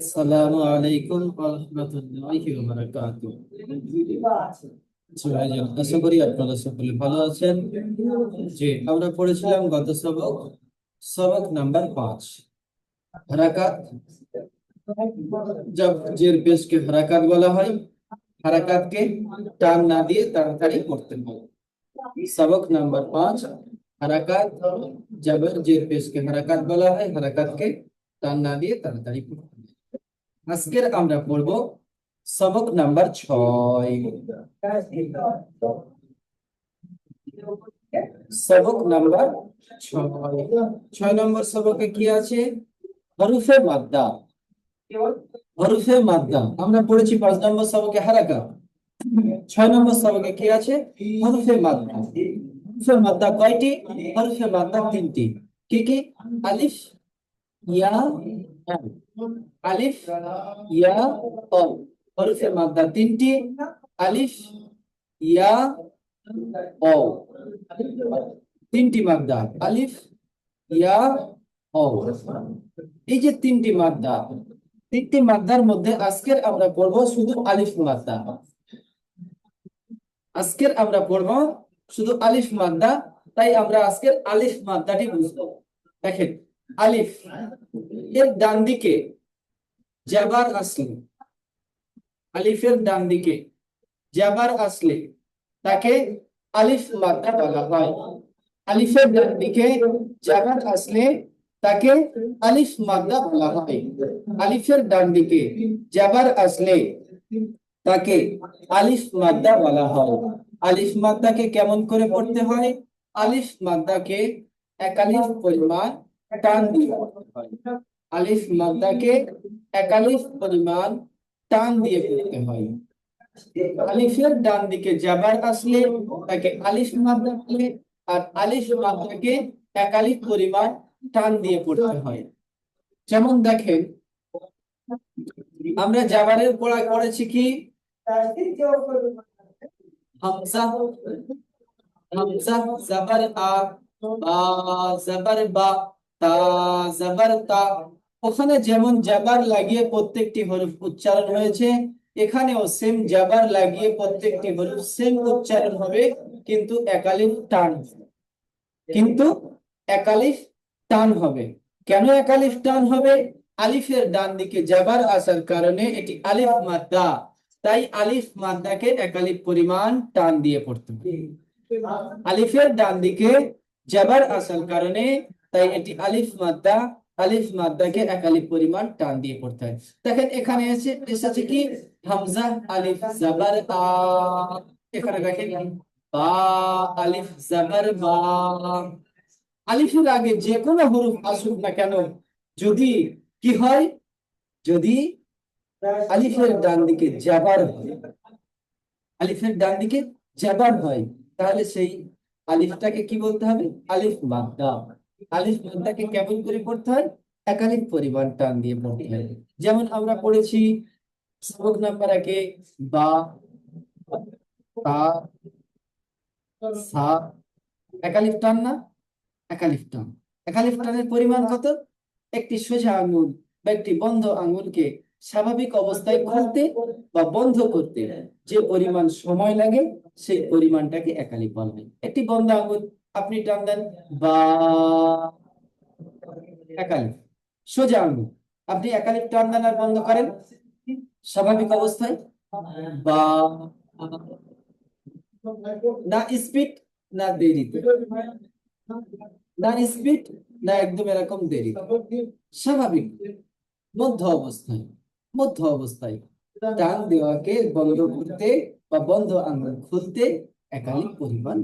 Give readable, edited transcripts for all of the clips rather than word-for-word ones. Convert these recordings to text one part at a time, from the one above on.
আসসালামু আলাইকুম ওয়া রাহমাতুল্লাহি ওয়া বারাকাতুহু। ভাইজান, আশা করি আপনারা সকলে ভালো আছেন। জি, আমরা পড়েছিলাম গত সবক, সবক নাম্বার 5, হারাকাত। जब জের পেশকে হারাকাত বলা হয়, হারাকাতকে টান না দিয়ে তাড়াতাড়ি করতে হয়। सबक नंबर 5, হারাকাত। জবর জের পেশকে হারাকাত বলা হয়, হারাকাতকে টান না দিয়ে তাড়াতাড়ি করতে হয়। আজকের আমরা পড়ব সবক নাম্বার 6। সবক নাম্বার 6। 6 নম্বর সবকে কি আছে? হরফে মাদ্দা। হরফে মাদ্দা আমরা পড়েছি 5 নম্বর সবকে হারাকাত। 6 নম্বর সবকে কি আছে? হরফে মাদ্দা। হরফে মাদ্দা কয়টি? হরফে মাদ্দা 3টি। কি কি? আলিফ, ইয়া, আল। আলিফ, ইয়া, অল। হরফে মাদ্দা 3টি। আলিফ, ইয়া, ও। 3টি মাদ্দা, আলিফ, ইয়া, ও। এই যে 3টি মাদ্দা, 3টি মাদ্দার মধ্যে আজকের আমরা পড়ব শুধু আলিফ মাদ্দা। আজকের আমরা পড়ব শুধু আলিফ মাদ্দা। তাই আমরা আজকের আলিফ মাদ্দাটি বুঝবো। দেখেন, আলিফ এর ডান দিকে জাবার আসলে, আলিফের ডান দিকে জাবার আসলে তাকে আলিফ মাদ্দা বলা হয়। আলিফের ডান দিকে জাবার আসলে তাকে আলিফ মাদ্দা বলা হয়। আলিফের ডান দিকে জাবার আসলে তাকে আলিফ মাদ্দা বলা হয়। আলিফ মাদ্দাকে কেমন করে পড়তে হয়? আলিফ মাদ্দাকে একালিফ পরিমাণ টান দিয়ে পড়তে হয়। আলিফ মাদ্দাকে একালিফ পরিমাণ টান দিয়ে পড়তে হয়। আলিফের ডান দিকে জাবার আসলে তাকে আলিফ মাদ্দা বলে, আর আলিফ মাদ্দাকে একালিফ পরিমাণ টান দিয়ে পড়তে হয়। যেমন দেখেন, আমরা জাবারের পড়া করেছি কি? হামজা, হামজা জবর আ, বা জবর বা, তা জবর তা। ওখানে যেমন জাবার লাগিয়ে প্রত্যেকটি হরফ উচ্চারণ হয়েছে, এখানেও সেম জাবার লাগিয়ে প্রত্যেকটি হরফ সেম উচ্চারণ হবে, কিন্তু একালিফ টান। কিন্তু একালিফ টান হবে। কেন একালিফ টান হবে? আলিফের ডান দিকে জাবার আসার কারণে এটি আলিফ মাদ্দা। তাই আলিফ মাদ্দাকে একালিফ পরিমাণ টান দিয়ে পড়তে হবে। আলিফের ডান দিকে জাবার আসার কারণে তাই এটি আলিফ মাদ্দা। আলিফ মাদ্দাকে একালিফ পরিমাণ টান দিয়ে পড়তে হয়। দেখেন, এখানে এসেছে কি? হামজা আলিফ জাবার আ। এখানে দেখেন বা, আলিফ জাবার বা। আলিফের আগে যে কোনো হরফ আসুক না কেন, যদি কি হয়, যদি আলিফের ডান দিকে জাবার হয়, আলিফের ডান দিকে জাবার হয়, তাহলে সেই আলিফটাকে কি বলতে হবে? আলিফ মাদ্দা। আলিফ মাদ্দাকে কেমন করে পড়তে হয়? একালিফ পরিমাণ টান দিয়ে পড়তে হয়। যেমন আমরা পড়েছি সবক নাম্বার 1-এ বা, তা, সা। একালিফ টান না? একালিফ টান। একালিফ টানের পরিমাণ কত? একটি সোজা আঙ্গুল বা একটি বন্ধ আঙ্গুলকে স্বাভাবিক অবস্থায় খুলতে বা বন্ধ করতে যে পরিমাণ সময় লাগে, সেই পরিমাণটাকে একালিফ বলা হয়। একটি বন্ধ আঙ্গুল আপনি টান দেন, বা, একালিফ। সোজা আঙ্গুল আপনি একালিফ টান দেন আর বন্ধ করেন স্বাভাবিক অবস্থায়, বা। না স্পিড, না দেরিতে। না স্পিড, না একদম এরকম দেরি। স্বাভাবিক মধ্য অবস্থায়, মধ্য অবস্থায় টান দেওয়াকে বন্ধ করতে বা বন্ধ আঙ্গুল খুলতে একালিক পরিমাণ।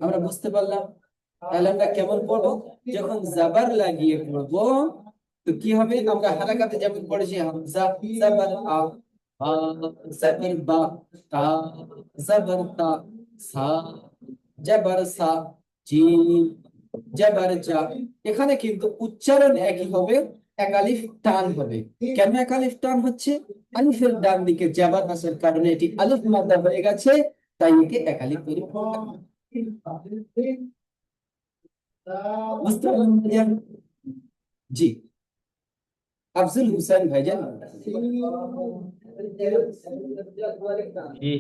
আমরা বুঝতে পারলাম। তাহলে আমরা কেমন পড়বো? যখন জাবার লাগিয়ে পড়বো তো কি হবে? আমরা হারাকাতে যেমন পড়েছি হামজা জাবার আ, বা জাবার বা, তা জাবার তা, সা জাবার সা, জিম জাবার জা। এখানে কিন্তু উচ্চারণ একই হবে, একালিফ টান হবে। কেন একালিফ টান হচ্ছে? আলিফের ডান দিকে জাবার আসার কারণে এটি আলিফ মাদ্দা হয়ে গেছে, তাই একে একালিফ পরিমাণ। বুঝতে পারলেন? জি। আফজল হুসেন ভাইজান। জি।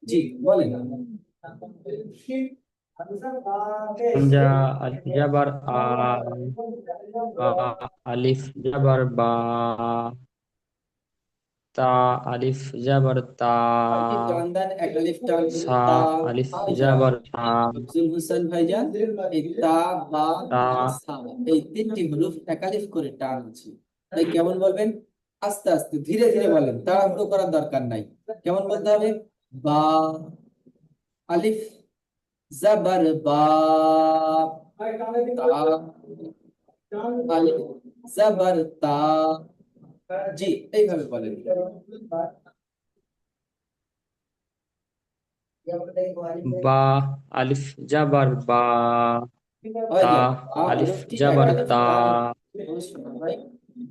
জি বলেন। হামজা, আলিফ জাবার আ, বা, আলিফ জাবার বা, তা, আলিফ জাবার তা, আপনি টান দেন, এক আলিফ টান হলো সা, তা। আলিফ এই যে জাবার সা, আফজল হোসেন ভাইজান, এই তা বা তা, সা, এই তিনটি হরফ এক আলিফ করে টান আছে। তাই কেমন বলবেন? আস্তে আস্তে ধীরে ধীরে বলেন, তাড়াহুড়ো করার দরকার নাই। কেমন বলতে হবে? বা, আলিফ জাবার বা, তা, আলিফ জাবার তা। জি, এইভাবে বলেন। বা, আলিফ জাবার বা, ওই তা, যে বা আলিফ হরফটি এক জাবার আলিফ তা, টান। ভাই,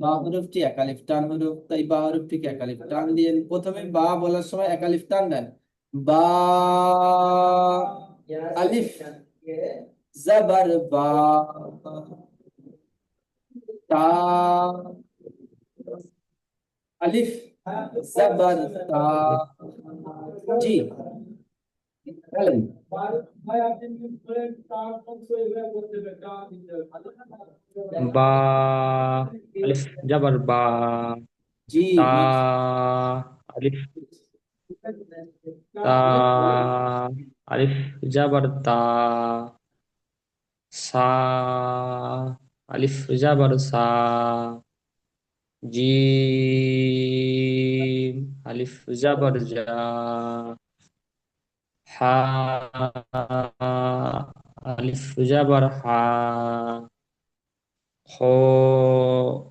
বা হরফটি এক আলিফ টান হরফ, তাই বা হরফটিকে এক আলিফ টান দিয়ে প্রথমে বা বলার সময় এক আলিফ টান দেন। বা, আলিফ জাবার বা, তা, আলিফ জাবার তা। আলিফ, জি বলেন। বা, আলিফ জাবার বা, জি তা, মাস। আলিফ, তা, আলিফ জাবার তা, সা, আলিফ জাবার সা, জিম, আলিফ জাবার জা, হা, আলিফ জাবার হা, খ,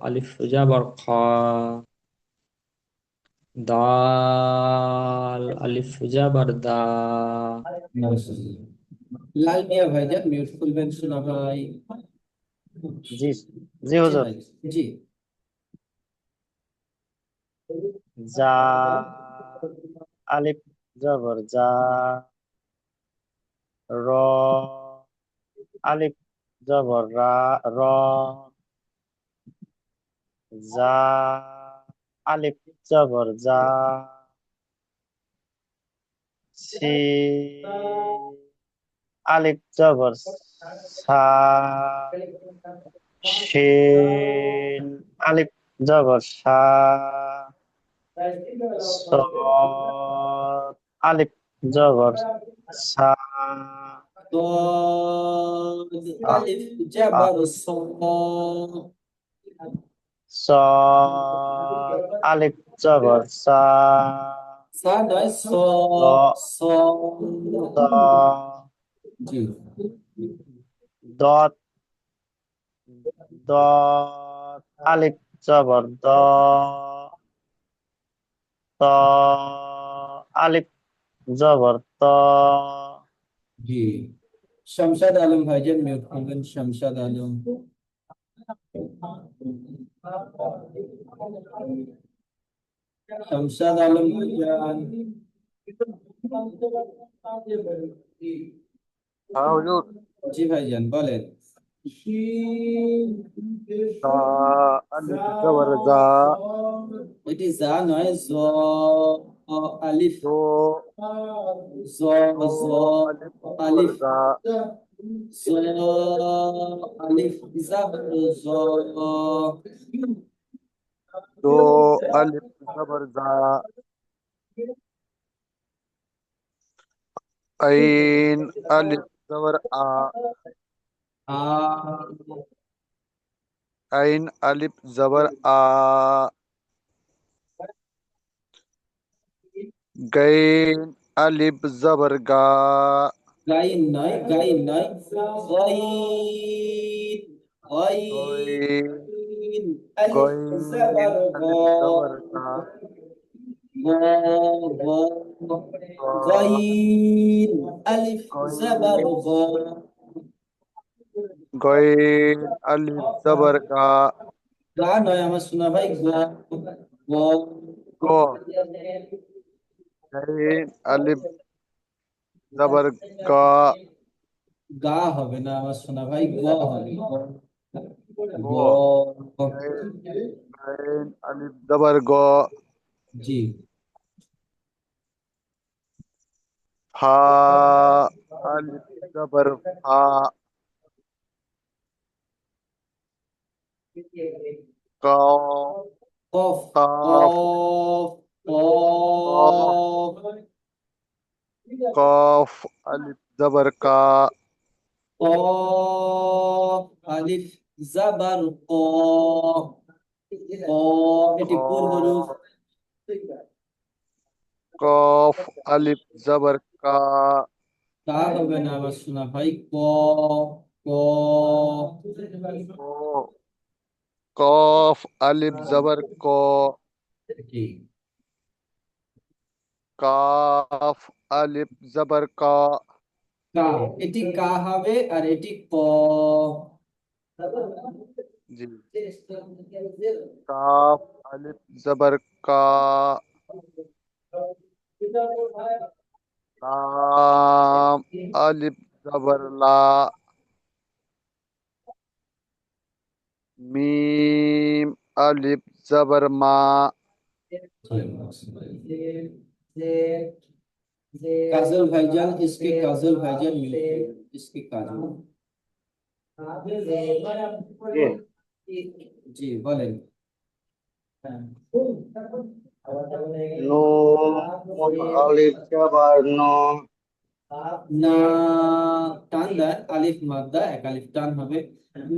আলিফ জাবার খ, দাল, আলিফ জাবার দা। লাল মিয়া ভাইজান মিউট খুলবেন শোনা ভাই। জি জি জি হুজুর। ভাই। জি। যা, আলিফ জবর যা, র, আলিফ জবর রা, র, যা, আলিফ জবর যা, সি, আলিফ জবর সা, শিন, আলিফ জবর সা, সদ, আলিফ জবর সা, ضاد আ, ألف আ, جبر صاد صاد، আলিফ জবর সা, صاد নয় ল, ত, صاد জি। দত, দত, আলিফ জবর দ, ত, আলিফ জবর ত, জি। শামশাদ আলম ভাইজান মিউট করবেন, শামশাদ আলম। শামশাদ আলম ভাইজান। হ্যাঁ হুজুর। জি ভাইজান বলেন। তা, আলিফ জবর জা, এটি যা নয় জ, আলিফ দো, জ, দো, জ, আলিফ জবর আলিফ জা, জ, আলিফ জাবর জ, দো, আলিফ জবর জা, আইন, আলিফ জবর আ, আ, আইন, আলিফ জবর আ, গাইন, আলিফ জবর গা, গাইন নয়, গাইন নয়, গাইন, গইন, গাইন, আলিফ গইন, জাবর গ, আলিফ জবর গা, গ, গ, গ, গাইন, আলিফ জাবর গইন, গ, গইন, আলিফ জবর গা, গা নয় আমার সোনা ভাই, গ, গ, গ, গাইন, আলিফ জবর গা, গা হবে না আমার সোনা ভাই, গ হবে গ। গ গাইন আলিফ জবর গ জি ফা আলিফ জবর ফা কফ কফ কফ কফ কফ কফ আলিফ জবর কা কফ আলিফ জাবার ক ক খ এটি কোন হরফ কফ আলিফ জবর কা তা হবে না আমার শোনা ভাই ক ক ক কফ আলিফ জবর ক জি কাফ আলিফ জবর কা কা এটি কা হবে আর এটি ক জি কাফ আলিফ জবর কা লাম আলিফ জবর লা মিম আলিফ জবর মা काजल भाईजान इसके काजल भाईजान मिलते हैं इसके काजल जी बोलें নুন আলিফ জবর ন না টান দেন আলিফ মাদ্দা এক আলিফ টান হবে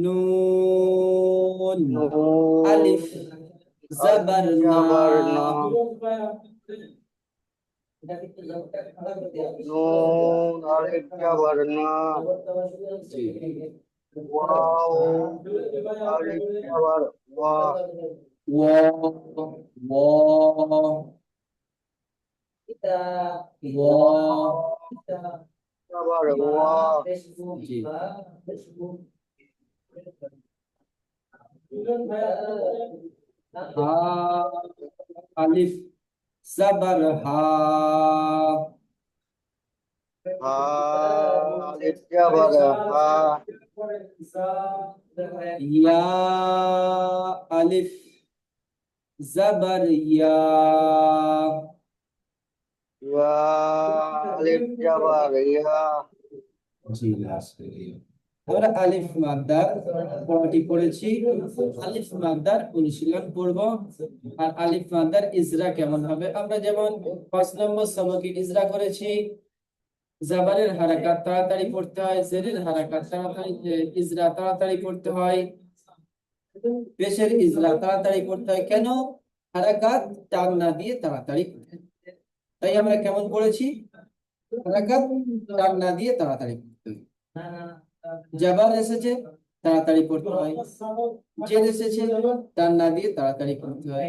নুন নুন আলিফ জবর না জবর ন নুন আলিফ জবর ন জি ওয়াও আলিফ জবর ওয়া व জবর ওয়া जी हा अलिफ जबर हा হা আলিফ জবর হা या अलिफ जबर या ইয়া আলিফ জবর ইয়া জি আমরা আলিফ মাদ্দার পড়াটি পড়েছি আলিফ মাদ্দার অনুশীলন করব আর আলিফ মাদ্দার ইজরা কেমন হবে আমরা যেমন 5 নম্বর সবকে ইজরা করেছি জাবারের হারাকাত তাড়াতাড়ি পড়তে হয় জেরের হারাকাত তাড়াতাড়ি ইজরা তাড়াতাড়ি পড়তে হয় পেশের ইজরা তাড়াতাড়ি পড়তে হয় কেন হারাকাত টান না দিয়ে তাড়াতাড়ি পড়তে হয়। তাই আমরা কেমন পড়েছি হারাকাত টান না দিয়ে তাড়াতাড়ি পড়তে হয় জাবার এসেছে তাড়াতাড়ি পড়তে হয় জের এসেছে টান না দিয়ে তাড়াতাড়ি পড়তে হয়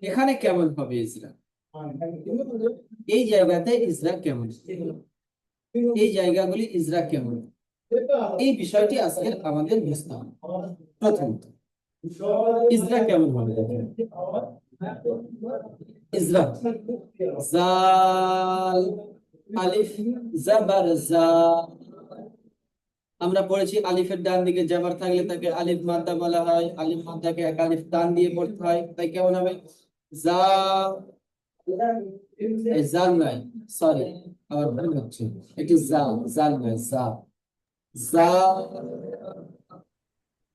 এখানে কেমন হবে ইজরা এই জায়গাতে ইজরা কেমন এই জায়গাগুলি ইজরা কেমন এই বিষয়টি আজকে আমাদের বুঝতে হবে প্রথমত ইজরা কেমন হবে দেখেন ইজরা জাল আলিফ জাবার জা আমরা পড়েছি আলিফের ডান দিকে জাবার থাকলে তাকে আলিফ মাদ্দা বলা হয় আলিফ মাদ্দাকে এক আলিফ টান দিয়ে পড়তে হয় তাই কেমন হবে জা এই জাল নয় সরি আবার ভুল হচ্ছে এটি জাল জাল নয় জা জা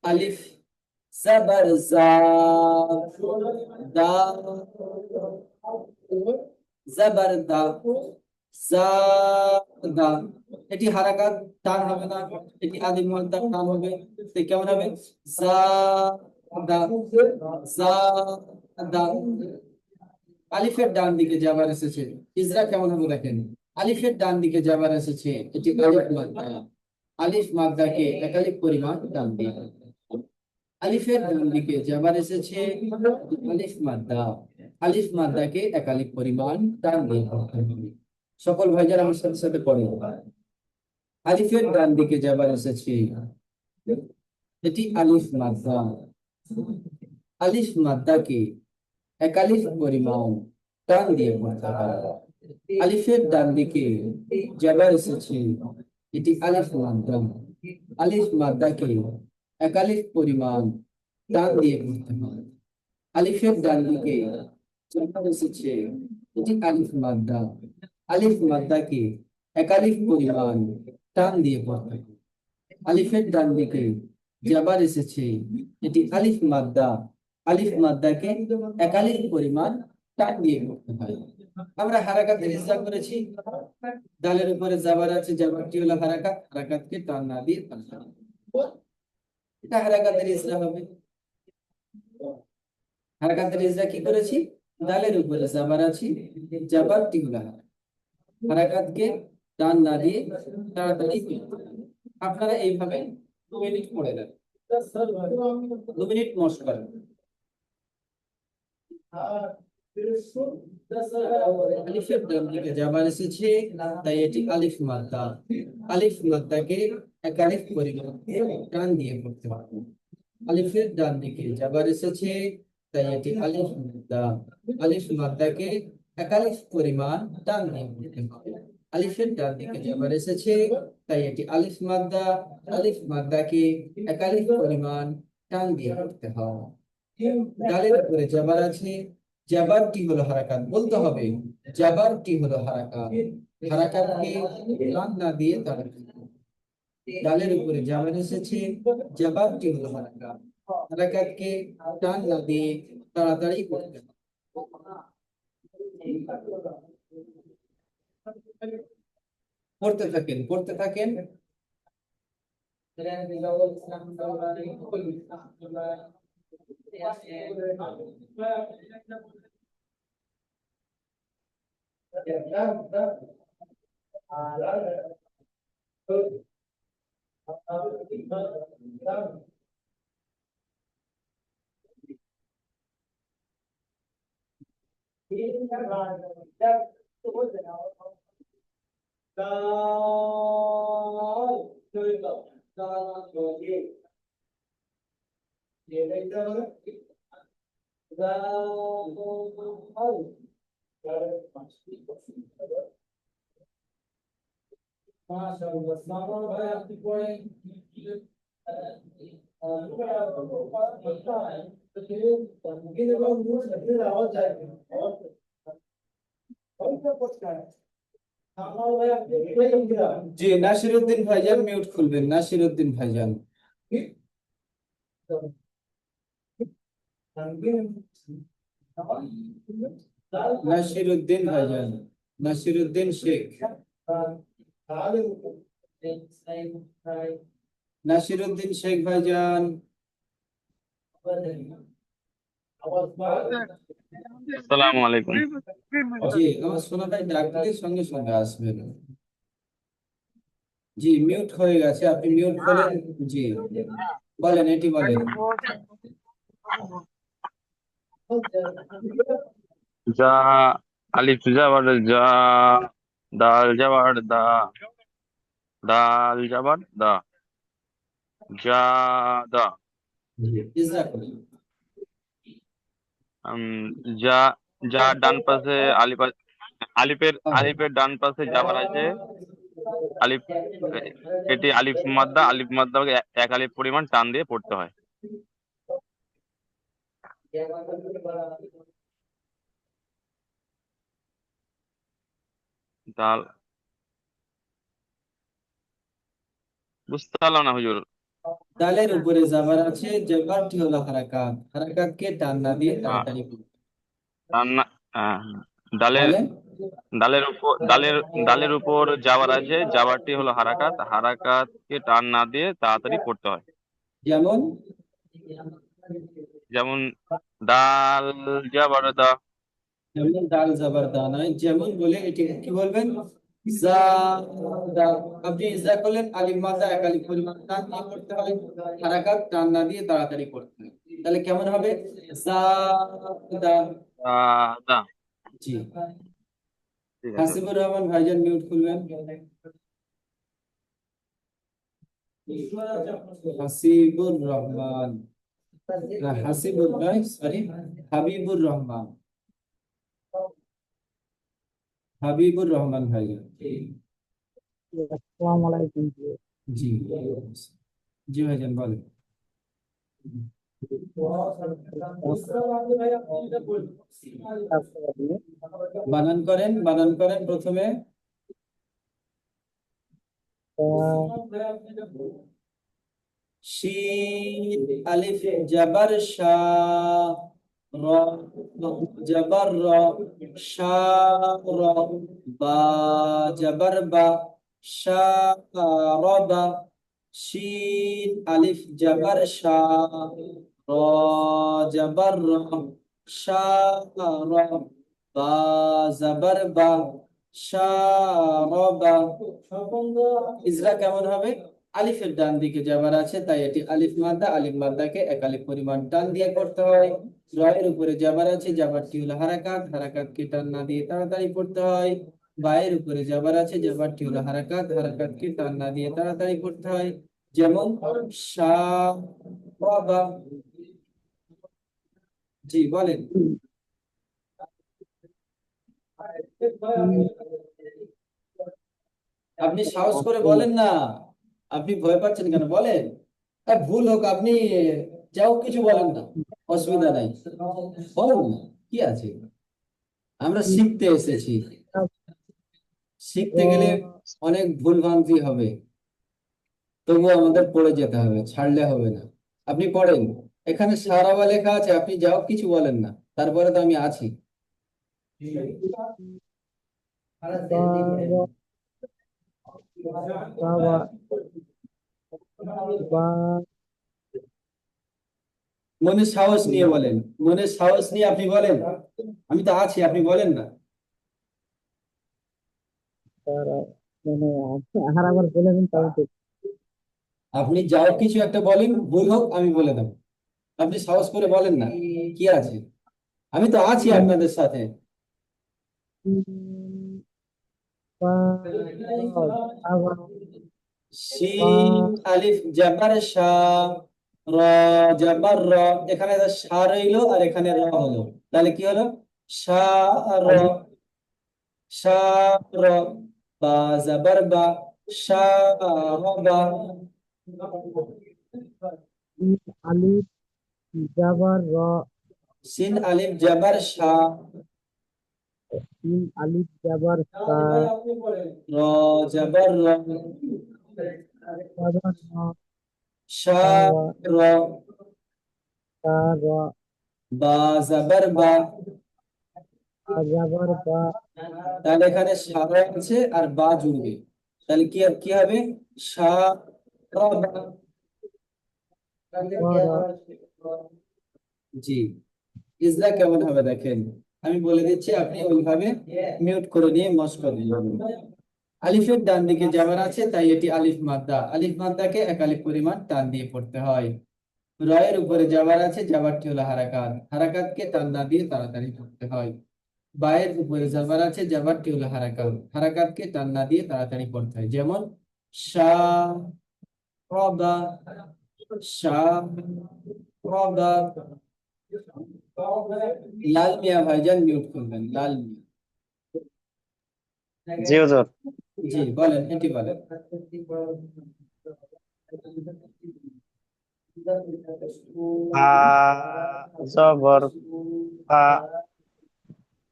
আলিফ জাবার জা দা জাবার দা জা দা এটি হারাকাত টান হবে না এটি আদি মুহাদ্দা টান হবে তো কেমন হবে জা দা জা দা আলিফের ডান দিকে যাবার এসেছে ইজরা কেমন হবে দেখেন আলিফের ডান দিকে যাবার এসেছে এটি আলিফ মাদ্দা আলিফ মাদ্দাকে একালিক পরিমাণ টান দিয়ে আলিফের ডান দিকে যাবার এসেছে আলিফ মাদ্দা আলিফ মাদ্দাকে একালিক পরিমাণ টান দিয়ে পড়তে হবে সকল ভাইজান আমার সাথে সাথে পড়ে আলিফের ডান দিকে যাবার এসেছে এটি আলিফ মাদ্দা আলিফ মাদ্দাকে একালিফ পরিমাণ টান দিয়ে পড়তে হবে আলিফের ডান দিকে যাবার এসেছে এটি আলিফ মাদ্দা আলিফ মাদ্দাকে একালিফ পরিমাণ টান দিয়ে পড়তে হয়। আলিফের ডান দিকে যখন এসেছে এটি আলিফ মাদ্দা, আলিফ মাদ্দাকে একালিফ পরিমাণ টান দিয়ে পড়তে হয়। আলিফের ডান দিকে জাবার এসেছে এটি আলিফ মাদ্দা, আলিফ মাদ্দাকে একালিফ পরিমাণ টান দিয়ে পড়তে হয়। আমরা হারাকাতের ইসরা করেছি, দালের উপরে জাবার আছে, জাবারটি হলো হারাকাত, হারাকাতকে টান না দিয়ে পড়তে হয়। এটা হারাকাতের ইসরা হবে। হারাকাতের ইসরা কি করেছি, দালের উপরে জাবার আছে, জাবারটি হলো হারাকাত, হারাকাতকে টান না দিয়ে তাড়াতাড়ি পড়তে হয়। আপনারা এইভাবে 2 মিনিট পড়ে নেন, 2 মিনিট মশ করেন। আলিফের ডান দিকে জাবার এসেছে তাই এটি আলিফ মাদ্দা, আলিফ মাদ্দাকে একালিফ পরিমাণ টান দিয়ে পড়তে হবে। আলিফের ডান দিকে জাবার এসেছে তাই এটি আলিফ মাদ্দা, আলিফ মাদ্দাকে একালিফ পরিমাণ টান দিয়ে পড়তে হবে। আলিফের ডান দিকে জাবার এসেছে তাই এটি আলিফ মাদ্দা, আলিফ মাদ্দাকে একালিফ পরিমাণ টান দিয়ে পড়তে হবে। ডালের উপরে জাবার আছে, জাবারটি হলো হারাকাত, বলতে হবে জাবারটি হলো হারাকাত, হারাকাতকে টান না দিয়ে তাড়াতাড়ি। ডালের উপরে জাবার এসেছে, জাবারটি হলো হারাকাত, হারাকাতকে টান না দিয়ে তাড়াতাড়ি করতে হবে। পড়তে থাকেন, পড়তে থাকেন। জি নাসিরউদ্দিন ভাইজান মিউট খুলবেন, নাসিরউদ্দিন ভাইজান। নাসিরউদ্দিন ভাইজান, নাসিরউদ্দিন শেখ, নাসিরউদ্দিন শেখ ভাইজান। আসসালামু আলাইকুম। জি আমার সোনা ভাই ডাকলে সঙ্গে সঙ্গে আসবেন। জি মিউট হয়ে গেছে, আপনি মিউট করেন। জি বলেন, এটি বলেন। যা, আলিফ জাবার যা, দাল জাবার দা, দাল জাবার দা, যা দা। ইসরা করেন। যা, যা ডান পাশে আলিফ আলিফের আলিফের ডান পাশে জাবার আছে, আলিফ, এটি আলিফ মাদ্দা, আলিফ মাদ্দাকে এক আলিফ পরিমাণ টান দিয়ে পড়তে হয়। দাল, বুঝতে পারলাম না হুজুর। দালের উপরে জাবার আছে, জাবারটি হলো হারাকাত, হারাকাতকে টান না দিয়ে তাড়াতাড়ি করতে টান না, ডালের বলেন। ডালের উপর জাবার আছে, জাবারটি হলো হারাকাত, হারাকাতকে টান না দিয়ে তাড়াতাড়ি পড়তে হয়। যেমন যেমন দাল জাবার দা। যেমন ডাল জাবার দা নয়, যেমন বলে এটি কি বলবেন, জা দা। আপনি ইজা করলেন, আলিফ মাদ্দা এক আলিফ পরিমাণ টান দিয়ে করতে হয়, হারাকাত টান না দিয়ে তাড়াতাড়ি করতে হয়। তাহলে কেমন হবে, জা দা। দা। জি ঠিক আছে। হাসিবুর রহমান ভাইজান মিউট খুলবেন। হাসিবুর রহমান, না হাসিবুর নয়, সরি, হাবিবুর রহমান, হাবিবুর রহমান ভাইজান। আসসালামু আলাইকুম। জি জি ভাইজান বলেন। বানান করেন প্রথমে। শিন আলিফ জবর শা, র জবর র, শা র, বা জবর বা, শা র বা, শিন আলিফ জবর শা, র জবর র, শা র, বা জবর বা, শা র বা। ইজরা কেমন হবে? আলিফের ডান দিকে যাবার আছে, তাই এটি আলিফ মাদ্দা, আলিফ মাদ্দাকে এক আলিফ পরিমাণ টান দিয়ে করতে হয়। রয়ের উপরে যাবার আছে, যাবারটি হলো হারাকাত, হারাকাতকে টান না দিয়ে তাড়াতাড়ি পড়তে হয়। বায়ের উপরে যাবার আছে, যাবারটি হলো হারাকাত, হারাকাতকে টান না দিয়ে তাড়াতাড়ি পড়তে হয়। যেমন শা বা। জি বলেন। আপনি সাহস করে বলেন না, আপনি ভয় পাচ্ছেন কেন? বলেন। ভুল হোক, আপনি যাও কিছু বলেন না, অসুবিধা নাই, বলেন না, কি আছে? আমরা শিখতে এসেছি, শিখতে গেলে অনেক ভুল ভ্রান্তি হবে, তবু আমাদের পড়ে যেতে হবে, ছাড়লে হবে না। আপনি পড়েন, এখানে সারাবা লেখা আছে, আপনি যাও কিছু বলেন না, তারপরে তো আমি আছি। মনে সাহস নিয়ে বলেন, মনে সাহস নিয়ে আপনি বলেন, আমি তো আছি, আপনি বলেন না। আপনি যাও কিছু একটা বলেন, ভুল হোক আমি বলে দেবো, আপনি সাহস করে বলেন না, কি আছে? আমি তো আছি আপনাদের সাথে। শিন আলিফ জবর শা, র জবর র, এখানে শা রইলো আর এখানে র হলো, তাহলে কি হলো? শা র, শা র, বা জবর বা, শা র বা। সিন আলিফ জবর শা, র জবর র, শা র, বা জবর বা। তাহলে এখানে সা আছে আর বা জুড়বে, তাহলে কি কি হবে? সা র বা। জি। ইজরা কেমন হবে দেখেন, আমি বলে দিচ্ছি, আপনি ওইভাবে মিউট করে নিয়ে মস্ক দিন। আলিফের ডান দিকে যাবার আছে, তাই এটি আলিফ মাদ্দা, আলিফ মাদ্দাকে এক আলিফ পরিমাণ টান দিয়ে পড়তে হয়। রয়ের উপরে যাবার আছে, যাবারটি হলো হারাকাত, হারাকাতকে টান না দিয়ে তাড়াতাড়ি পড়তে হয়। বায়ের উপরে যাবার আছে, যাবারটি হলো হারাকাত, হারাকাতকে টান না দিয়ে তাড়াতাড়ি পড়তে হয়। যেমন শা রবা, শা রবা। লাল মিয়া ভাইজান মিউট করবেন, লাল মিয়া। জি হুজুর। জি বলেন, এটি বলেন। ফা জবর ফা,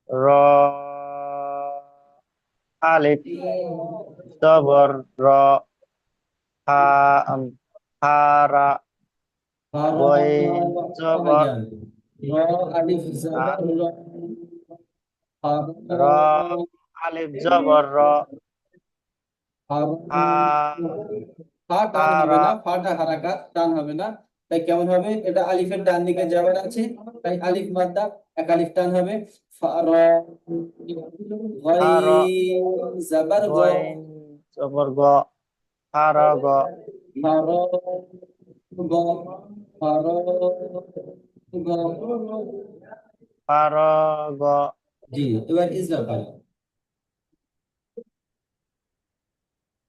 র আলিফ জবর র, ফা ফারা, গইন জবর ভাইজান, র আলিফ জবর র, র, আলিফ জবর র, ফা ফা টান হবে ফারা, না, ফাটা হারাকাত, টান হবে না। তাই কেমন হবে? এটা আলিফের ডান দিকে যাবার আছে, তাই আলিফ মাদ্দা, এক আলিফ টান হবে। ফা র, ফার, গইন জবর গ, গইন জবর গ, ফারা গ, ফা র গ, ফা র গ। ফার গ। জি, এবার ইজরা করেন।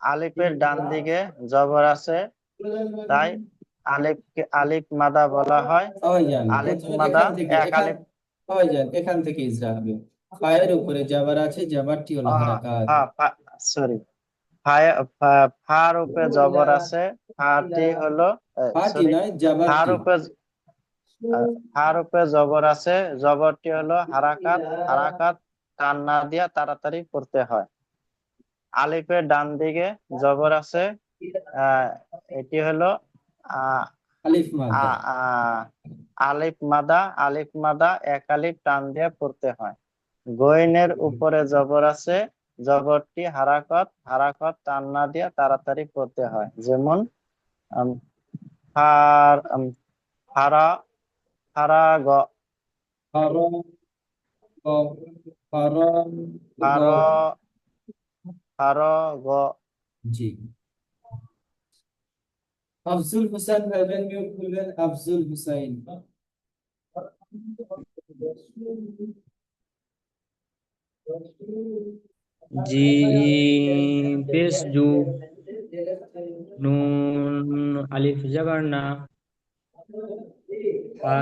আলিফের ডান দিকে জবর আছে, তাই আলিফকে আলিফ মাদা বলা হয়। ভাইজান আলিফ প্রথমে মাদা এখান থেকে, এক আলিফ। ভাইজান এখান থেকে ইজরা হবে। পায়ের উপরে যাবার আছে, যাবারটি হলো হারাকাত। সরি, ফার উপরে জবর আছে, হাটি হলো হাটি সরি নয়, হার জাবারটি। উপরে হার উপরে জবর আছে, জবরটি হলো হারাকাত, হারাকাত টান না দিয়া তাড়াতাড়ি করতে হয়। আলিফের ডান দিকে জবর আছে, এটি হলো আহ আলিফ মাদ্দা। আলিফ মাদা, আলিফ মাদা এক আলিফ টান দিয়ে পড়তে হয়। গইনের উপরে জবর আছে, জবরটি হারাকত, হারাকত টান না দিয়ে তাড়াতাড়ি পড়তে হয়। যেমন আম, ফারা, ফারাগ, ফারগ, ফারগ, ফার, ফারগ। জি। আফজুল হোসেন ভাইবেন, মিউট করবেন। আফজুল হুসাইন। জিম পেশ জু, নুন আলিফ জবর না, হা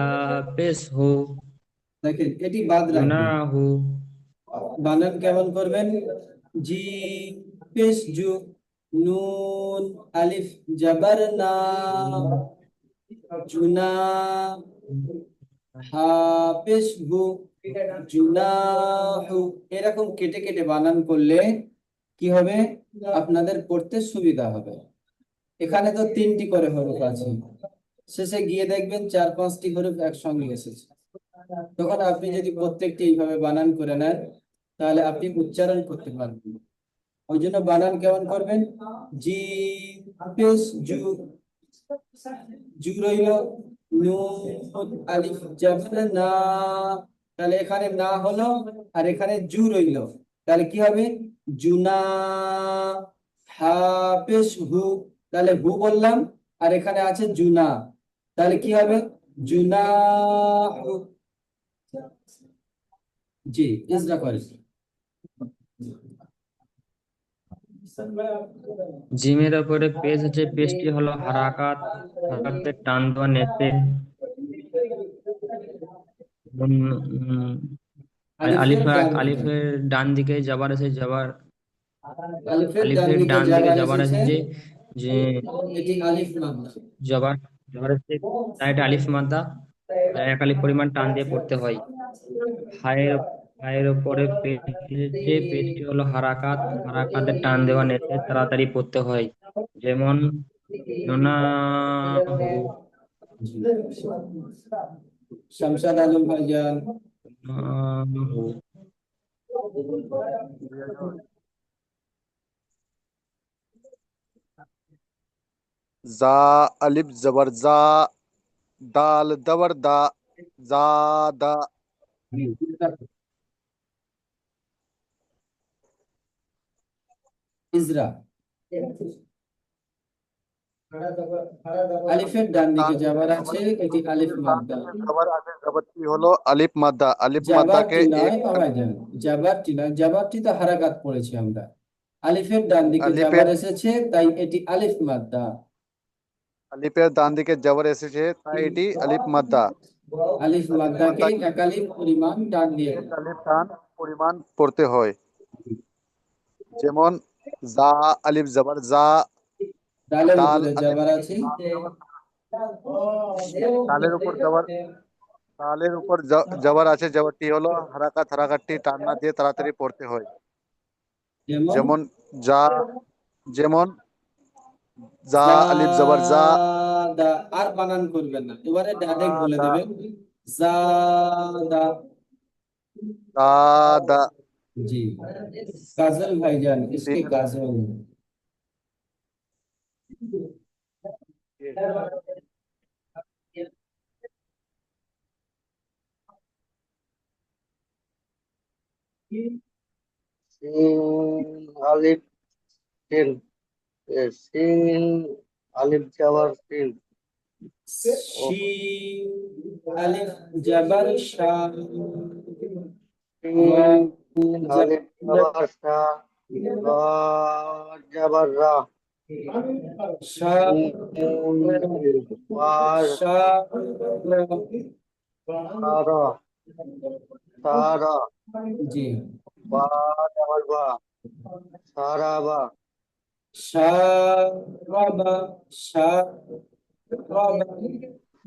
পেশ হু, দেখেন এটি বাদ রাখবেন। জুনাহু, বানান কেমন করবেন? জি পেশ জু, নুন আলিফ জবর না, জুনা, হা পেশ হু, জুনাহু। এরকম কেটে কেটে বানান করলে কি হবে? আপনাদের পড়তে সুবিধা হবে। এখানে তো 3টি করে হরফ আছে, শেষে গিয়ে দেখবেন 4-5টি হরফ একসঙ্গে এসেছে। তখন আপনি যদি প্রত্যেকটি এইভাবে বানান করে নেন, তাহলে আপনি উচ্চারণ করতে পারবেন। ওই জন্য বানান কেমন করবেন? জি পেশ জু, জু রইল, নুন আলিফ জবর না, তাহলে এখানে না হলো, আর এখানে জু রইল, তাহলে কি হবে? জুনা। হা পেশ হু, তাহলে হু বললাম, আর এখানে আছে জুনা, তাহলে কি হবে? জুনা। জি, ইজরা করে। জিমের উপরে পেশ আছে, পেশটি হলো হারাকাত, হারাকাতের টান দেওয়া নেপে, আলিফের ডান দিকে, আলিফের ডান দিকে জবর আছে, জবর আলিফের ডান আলিফের দিকে ডান দিকে জাবার জবর আছে, এসেছে, যে যে এটি আলিফ মাদ্দা। জবর, জবর আছে, তাই এটা আলিফ মাদ্দা, এক আলিফ পরিমাণ টান দিয়ে পড়তে হয়। হায়ের, হায়ের উপরে পেশটি, পেশটি হলো হারাকাত, হারাকাতের টান দেওয়া নেপে তাড়াতাড়ি পড়তে হয়। যেমন নুনাহু, শামশাদ আলম ভাইজান। নুনাহু। जा अलिफ जबर जा, दाल दबर दा, जादा। ইজরা। আলিফের ডান দিকে জাবার আছে, এটি আলিফ মাদ্দা। जबर আছে, জবরটি হলো আলিফ মাদ্দা, আলিফ মাদ্দাকে জাবারটি এক নয় ভাইজান, জাবারটি নয়, জাবারটি তো হারাকাত পড়েছি আমরা। আলিফের ডান দিকে আলিফের জাবার এসেছে, তাই এটি আলিফ মাদ্দা। আলিফের ডান দিকে জবর এসেছে, তাই এটি আলিফ মাদ্দা। আলিফ আলিফ মাদ্দাকে মাদ্দাকে এক আলিফ পরিমাণ টান দিয়ে এক আলিফ টান পরিমাণ পড়তে হয়। যেমন জা আলিফ জবর জা, ডালের দাল উপরে আলিফ জাবার আছে। দালের উপর জবর, দালের উপর জবর আছে, জবরটি হলো হারাকাত, হারাকাতটি টান না দিয়ে তাড়াতাড়ি পড়তে হয়। যেমন যেমন যা, যেমন যা আলিফ জবর যা, জাদা, আর বানান করবেন না, এবারে ডাইরেক্ট বলে দা, দেবেন জাদা। দাদা। जी, काजल भाईजान, इसके काजल। সিন আলিফ সিন, সিন আলিফ জবর সিন, शीन अलिफ जबर शा, সিন আলিফ जबर জবর শা, রা জবর রা, शा, ওয়ার शा, সারা, সারা, जी, বা জবর বা, সারা বা, শারাবা শারাবা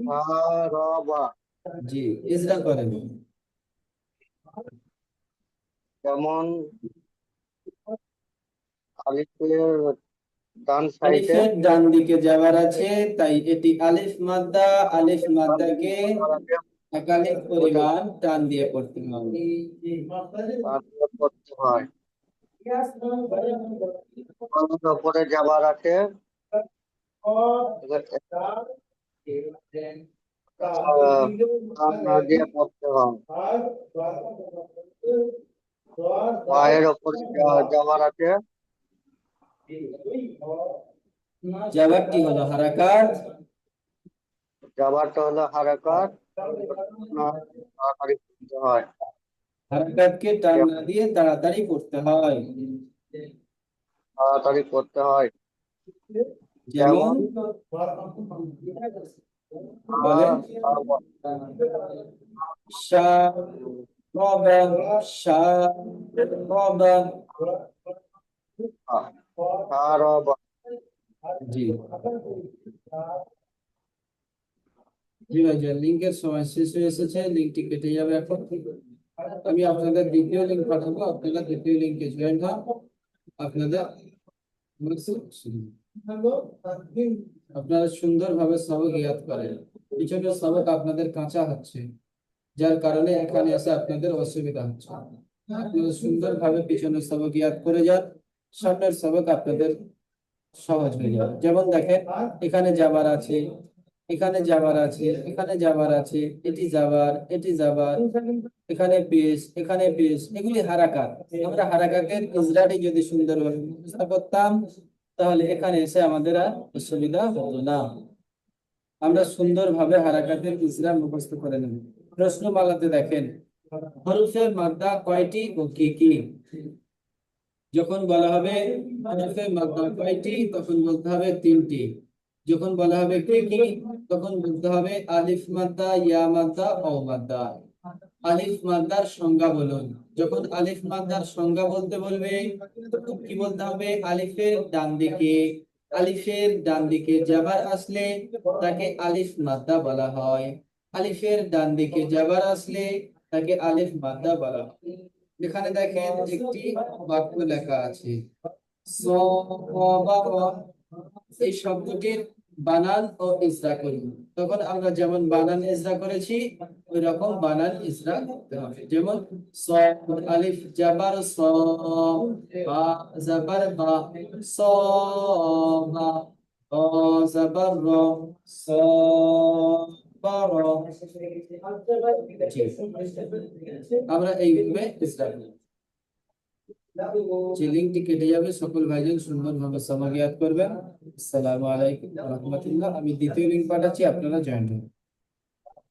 শারাবা। জি ইজরা করেন যেমন আলিফের ডান সাইডে আলিফের ডান দিকে যাবার আছে, তাই এটি আলিফ মাদ্দা, আলিফ মাদ্দাকে একালিফ পরিমাণ টান দিয়ে পড়তে হবে। করতে হয়। কলমের উপরে যাবার আছে, টান না দিয়ে পড়তে হয়। পায়ের উপরে যাবার আছে, জবাবটি হলো হারাকাত, যাবারটা হলো হারাকাত, তাড়াতাড়ি করতে হয়। হারাকাতকে টান না দিয়ে তাড়াতাড়ি পড়তে হয়। তাড়াতাড়ি করতে হয়। যেমন বলেন শারাবা শারাবা শারাবা। জি জি ভাইজান, লিঙ্কের সময় শেষ হয়ে এসেছে, লিঙ্কটি কেটে যাবে এখন। আমি আপনাদের দ্বিতীয় লিঙ্ক পাঠাবো, আপনারা দ্বিতীয় লিঙ্কে জয়েন হন। আপনাদের আপনারা সুন্দরভাবে সবক ইয়াদ করেন। পিছনের সবক আপনাদের কাঁচা হচ্ছে, যার কারণে এখানে এসে আপনাদের অসুবিধা হচ্ছে। আপনারা সুন্দরভাবে পিছনের সবক ইয়াদ করে যান, সামনের সবক আপনাদের সহজ হয়ে যাবে। যেমন দেখেন, এখানে যাবার আছে, এখানে যাবার আছে, এখানে যাবার আছে, এটি যাবার, এটি যাবার, এখানে পেশ, এখানে পেশ, এগুলি হারাকাত। আমরা হারাকাতের ইজরাটি যদি সুন্দরভাবে মুখস্থ করতাম, তাহলে এখানে এসে আমাদের আর অসুবিধা হতো না। আমরা সুন্দরভাবে হারাকাতের ইজরা মুখস্থ করে নেব। প্রশ্নমালাতে দেখেন, হরফে মাদ্দা কয়টি ও কি কি? যখন বলা হবে হরফে মাদ্দা কয়টি, তখন বলতে হবে 3টি। যখন বলা হবে কি কি, তখন বলতে হবে আলিফ মাদ্দা, ইয়া মাদ্দা, ও মাদ্দা। আলিফ মাদ্দার সংজ্ঞা বলুন। যখন আলিফ মাদ্দার সংজ্ঞা বলতে বলবে, তখন কি বলতে হবে? আলিফের ডান দিকে, আলিফের ডান দিকে যাবার আসলে তাকে আলিফ মাদ্দা বলা হয়। আলিফের ডান দিকে যাবার আসলে তাকে আলিফ মাদ্দা বলা হয়। এখানে দেখেন একটি বাক্য লেখা আছে, সওয়াবা। এই শব্দটির বানান ও ইজরা করুন। তখন আমরা যেমন বানান ইজরা করেছি, ওই রকম বানান ইজরা করতে হবে। যেমন সদ আলিফ জাবার স, বা জাবার বা, সবা, র জাবার র, সবার। আমরা এইভাবে ইজরা করি। যে লিঙ্কটি কেটে যাবে, সকল ভাইজান সুন্দরভাবে সমাগিয়াত করবেন। আসসালামু আলাইকুম ওয়া রাহমাতুল্লাহ। আমি দ্বিতীয় লিঙ্ক পাঠাচ্ছি, আপনারা জয়েন হন।